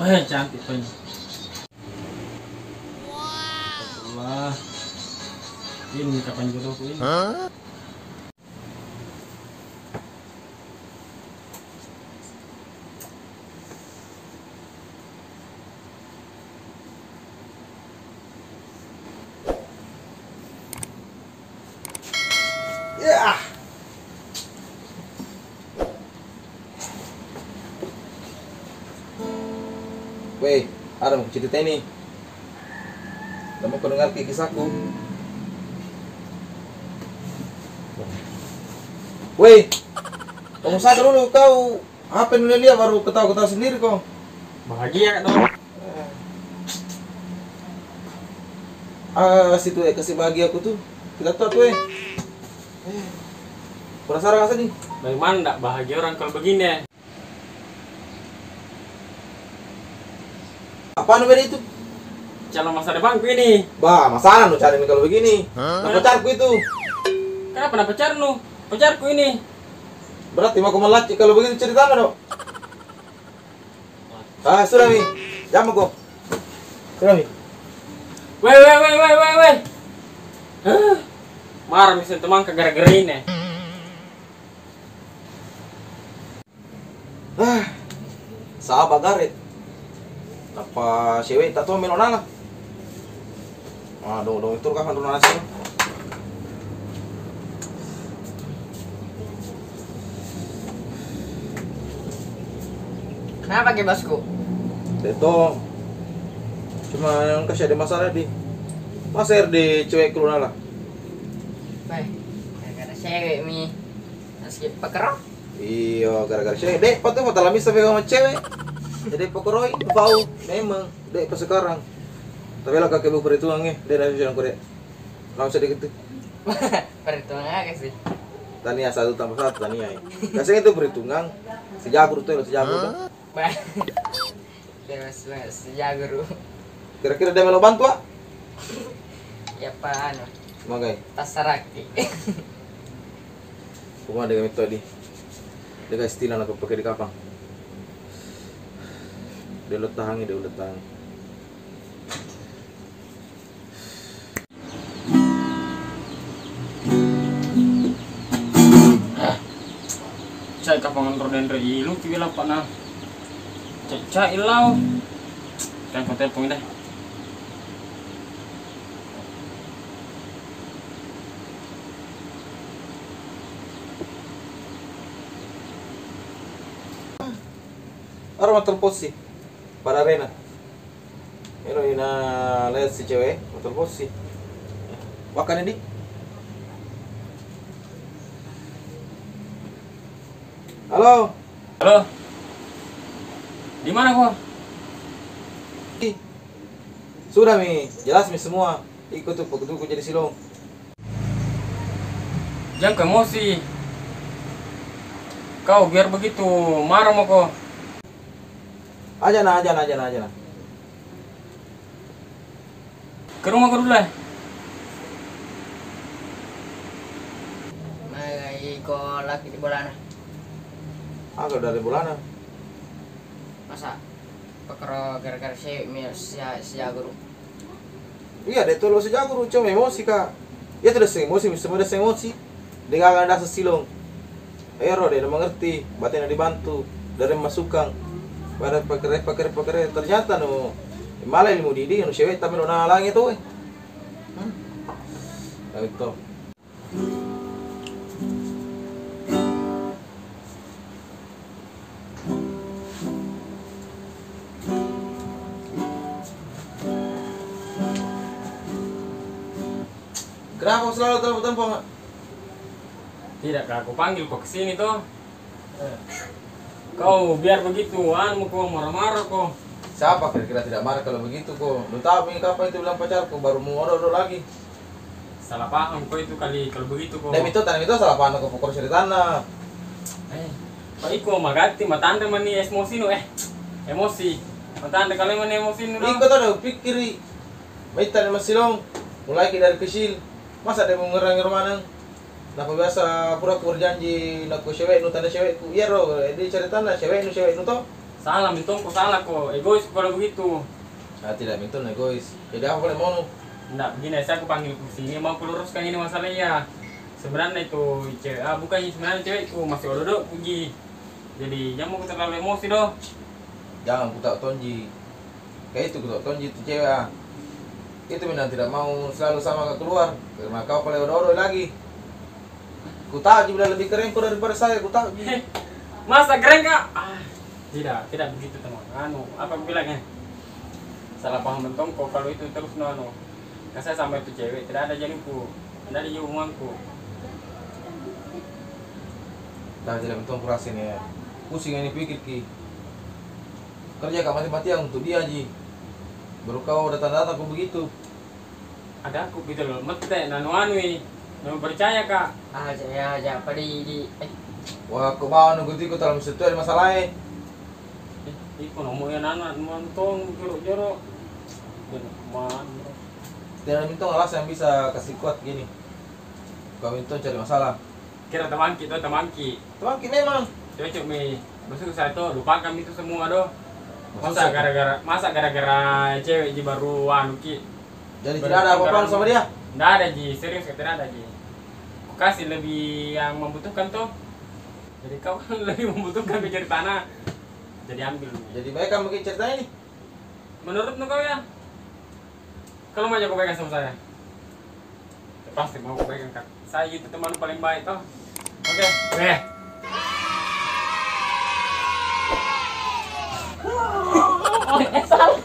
Cantik pun. Allah. Ini kapan jodohku ini? Ya. Weh, ada mau cerita ini. Kamu mendengar kisahku. Weh, kamu sadar dulu kau apa yang lihat baru ketawa-ketawa sendiri kau. Bahagia dong. Situ kasih bahagia aku tuh. Kita tuh tuh penasaran nggak sih? Bagaimana enggak bahagia orang kalau begini? Apaan beda itu? Calon masa depanku ini. Bah, masalah lu cari kalau begini. Nah, pacarku itu. Kenapa nak pacar lu? Pacarku ini. Berarti mau melacak kalau begini ceritanya dong. Sudah Mi. Jamu kok. Sudah Mi. Weh. Marah misalnya teman ke gara-gara ini. Sahabat garet. Apa cewek tak tahu melona lah. Dong itu kapan dong nasi. Kenapa ke bosku? Itu cuma yang kasih ada masalah di Mas RD cewek keluar lah. Baik, gara-gara cewek mi masih pekerok. Iya, gara-gara cewek. Dek, patut mau talami sampai sama cewek. Jadi pokoroi, bau, memang. Dek, pas sekarang. Tapi lah kakek bu perhitungannya, dia nanti bilang kode. Langsung sedikit tuh. Perhitungan apa sih? Tania 1 tambah 1 Tania. Biasanya itu perhitungan sejagur tuh, sejagur. Baik. Terus sejaguru. Kira-kira dia mau bantu, Pak? Ya pak anu, Magai. tasarakti. Pokoknya dengan itu tadi. Dia kasih istilah aku pakai di kapang. Dia letang, dia letang. Cai kapangan roden ilu tu bilang pak nah. Cai ilau. Kan kau telepon dah. Orang mau telepon sih pada Rena. Ini lihat si cewek mau telepon sih. Makan ini. Halo. Halo. Di mana kau? Sudah Mi, jelas Mi semua. Ikut tuh pekutuku jadi silong. Jangan ke emosi. Kau biar begitu marah mau kau. Aja nah. Ke rumah kau dulu lah. Magai ko laki di bola na. Agak dari bulan. Masa pekerok gara-gara cewek mi sejaguru. Iya, dia tuh lo sejago cuma emosi kak. Ya tidak emosi, semua ada emosi. Dia nggak akan ada silong. Ayo dia udah mengerti, batinnya dibantu dari masukan. Pada pakai ternyata no malah ilmu didi no cewek tapi no nalang itu. Itu. Kenapa selalu telepon? Tidak, kak, aku panggil kau kesini toh. Kau biar begitu, anu kau marah-marah kau. Siapa kira-kira tidak marah kalau begitu kok? Lu tahu ini kapan itu bilang pacarku baru mau order lagi. Salah paham kau itu kali kalau begitu kau. Dan itu salah paham kok pokok ceritanya. Pak Iko magati matanda mani emosi no emosi. Matanda kali mani emosi no. Iko tuh udah pikiri. Maitan masih long. Mulai dari kecil. Masa dia mau ngerang mana? Nah biasa pura-pura janji nak cewek nu tanda cewekku. Iya roh, dia ceritanya cewek nu toh. Salah mentong kok, salah kok, egois kalau begitu. Saya tidak minta egois. Jadi apa boleh mau? Nggak begini, saya aku panggil ke sini mau aku luruskan ini masalahnya. Sebenarnya itu cewek, bukan sebenarnya cewek itu masih ododok puji. Jadi jangan mau terlalu emosi doh. Jangan ku tak tonji. Kayak itu ku tak tonji itu cewek. Itu memang tidak mau selalu sama kau keluar karena kau paling odor lagi. Ku tahu dia bilang lebih keren kau daripada saya, ku tahu. Masa keren kak? Tidak begitu teman. Apa aku bilangnya? Salah paham mentong kok kalau itu terus Kan saya sama itu cewek, tidak ada jalanku, tidak ada hubunganku. Dah tidak mentong kurasin ya. Pusing ini pikir ki. Kerja kau mati-matian untuk dia ji. Baru kau datang-datang aku begitu. Ada aku gitu loh, mete ini, percaya kak. Aja apa di Wah, kau mau nunggu tiku dalam situ ada masalah. Iko ngomongin anak mentong jorok-jorok. Tidak minta alasan yang bisa kasih kuat gini. Kau minta cari masalah. Kira temanki itu temanki. Teman kita memang. Cocok mi. Maksud saya tuh lupakan itu semua doh. Masa gara-gara cewek ji baru ki. Jadi tidak ada apa-apa sama dia. Tidak ada ji, serius tidak ada ji. Aku kasih lebih yang membutuhkan tuh. Jadi kau kan lebih membutuhkan mencari tanah. Jadi ambil. Jadi baik kamu bikin cerita ini. Menurutmu kau ya? Kalau mau jago baikkan sama saya, ya pasti mau aku baikkan kak. Saya itu teman paling baik toh. Oke. salah.